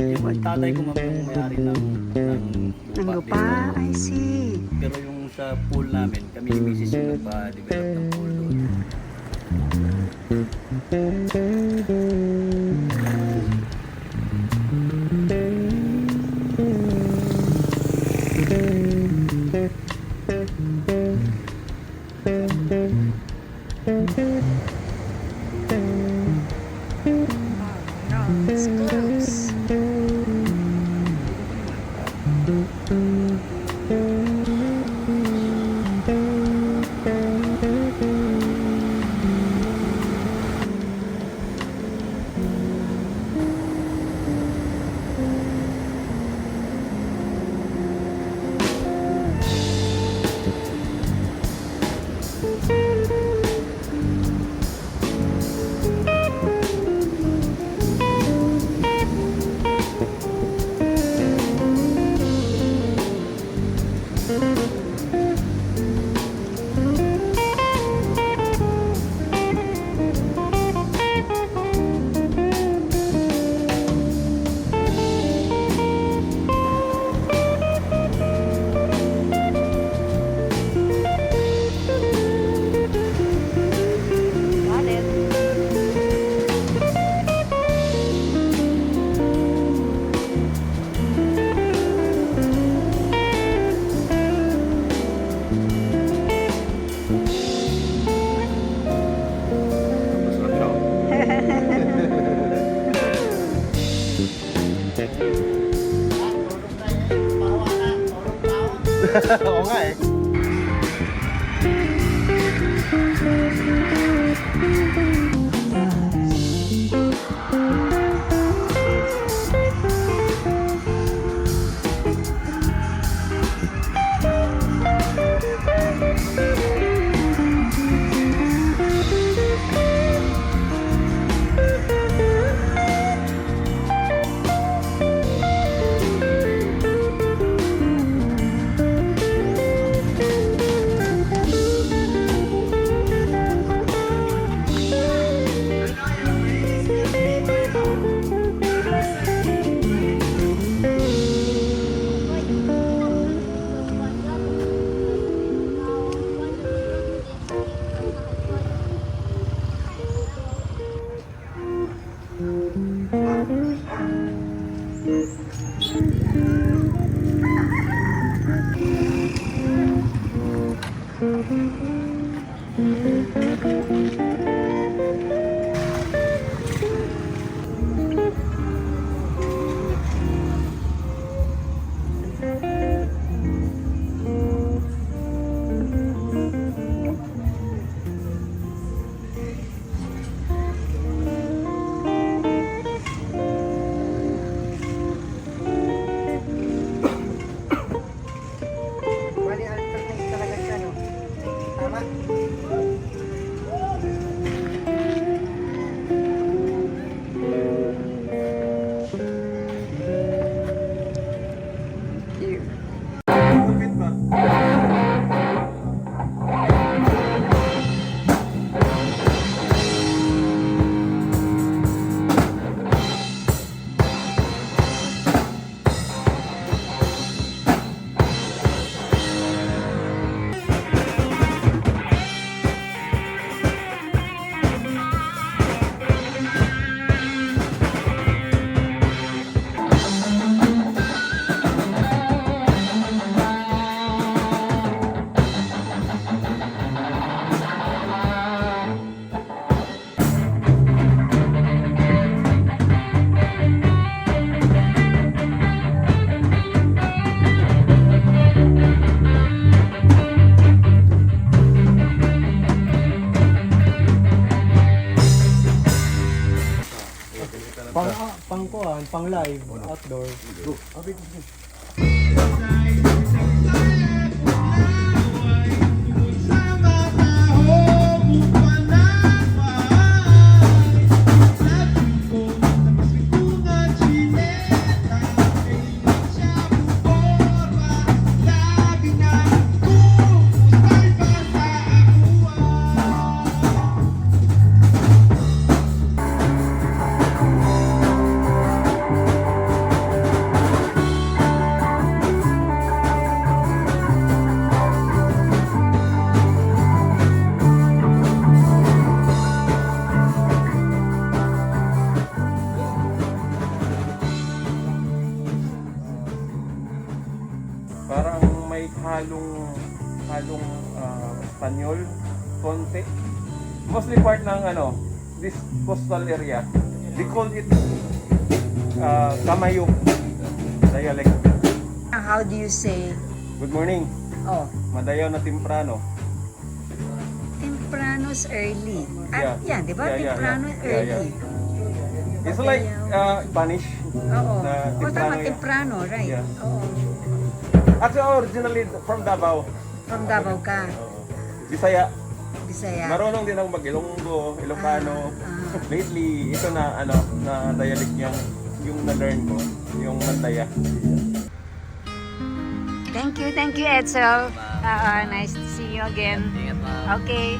Yung tatay ko ma'am yung may-ari ng lupa, I see. Pero yung sa pool namin, kami ni Mrs. yung nagpa-develop ng pool doon. It's close. Got it. Oo nga eh. Yan, pang live, outdoor. Go. Parang may halong Espanyol, konti. Mostly part ng this coastal area. They call it Kamayo dialect. How do you say, Good morning. oh, Madayaw na temprano. temprano's early? Yeah. Yan, di ba? Yeah, yeah, Temprano yeah. early. Yeah, yeah. It's like Spanish. Oo. Na O tama, temprano yan. temprano, right? Yeah. Oo. Actually, originally from Davao. From Davao ka, Bisaya. Bisaya. Marunong din ako mag-Ilonggo, Ilocano. Ah. Lately, ito na na dialect yung na-learn ko, yung Mandaya. Thank you, Edsel. Nice to see you again. Ingat ma'am. Okay.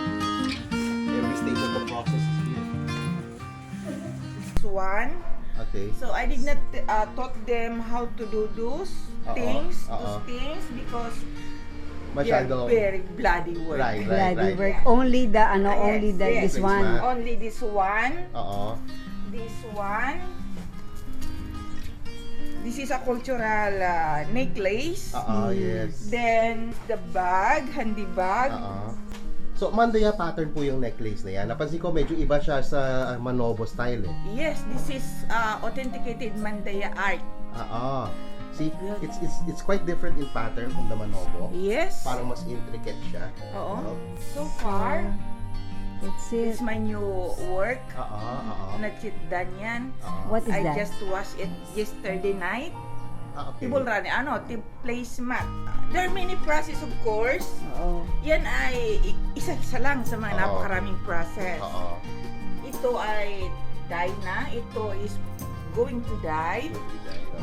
Every stage of the process is here. One. Okay. So I did not taught them how to do those things because they are Masyado. very bloody work. Right. Bloody work. Only the, only the, Yes, this yes. one. Only this one. Oo. This one. This is a cultural necklace. Yes. Then the bag, handy bag. So, Mandaya pattern po yung necklace na yan. Napansin ko medyo iba siya sa Manobo style eh. Yes, this is authenticated Mandaya art. See, it's quite different in pattern from the Manobo. Yes. Parang mas intricate siya. Oo. So far, That's it. it's my new work. Okay. Not yet done yan. What is I that? just washed it yesterday night. Okay. Tibol rani, tip placemat. There are many process of course. Oo. Yan ay isa lang sa mga Oo. napakaraming process. Oo. Ito ay dye na. Ito is going to dye.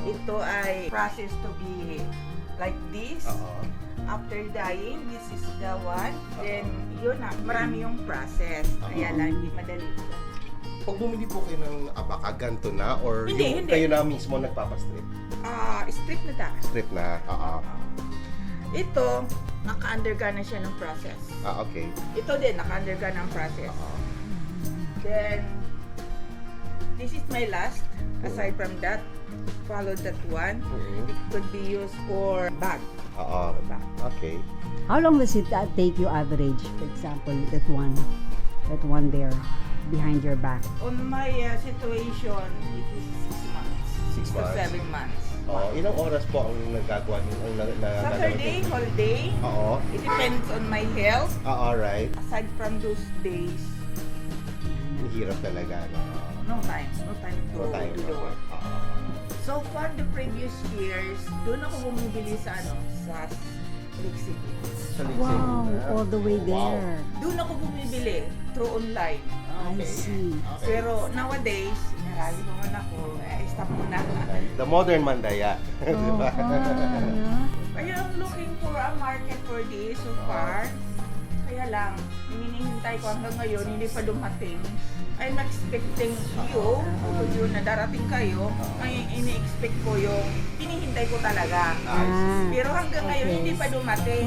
Ito ay process to be like this. After dyeing, this is the one. Then, yun na. Marami yung process. Kaya lang, hindi madali. Pag bumili po kayo ng abaka, ganito na? Or Hindi, yung hindi. kayo na mismo nagpapastrip? Strip na ta. Strip na? Ito, naka-undergo na siya ng process. Okay. Ito din, naka-undergo ng process. Then, this is my last. Aside from that, follow that one. It could be used for bag. Bag. Okay. How long does it take you average, for example, that one there, behind your back? On my situation, it is 6 months. 6 to months. 7 months. Ilang oras po ang nagagawa niyo? Saturday, holiday. Oo. It depends on my health. Alright. Aside from those days, Ang hirap talaga. no time. No time to No time. do the work. So far, the previous years, doon ako bumibili sa Lake City. Sa Lake Wow, City. all the way Wow. there. Doon ako bumibili through online. I see. Pero nowadays, narali ko man ako, stop ko na. The modern Mandaya. Di ba? Kaya I'm looking for a market for this so far. Kaya lang, hinihintay ko hanggang ngayon, hindi pa dumating. I'm expecting you, yun na darating kayo, ay ini-expect ko yung hinihintay ko talaga. Ah, Pero hanggang ngayon, okay. hindi pa dumating.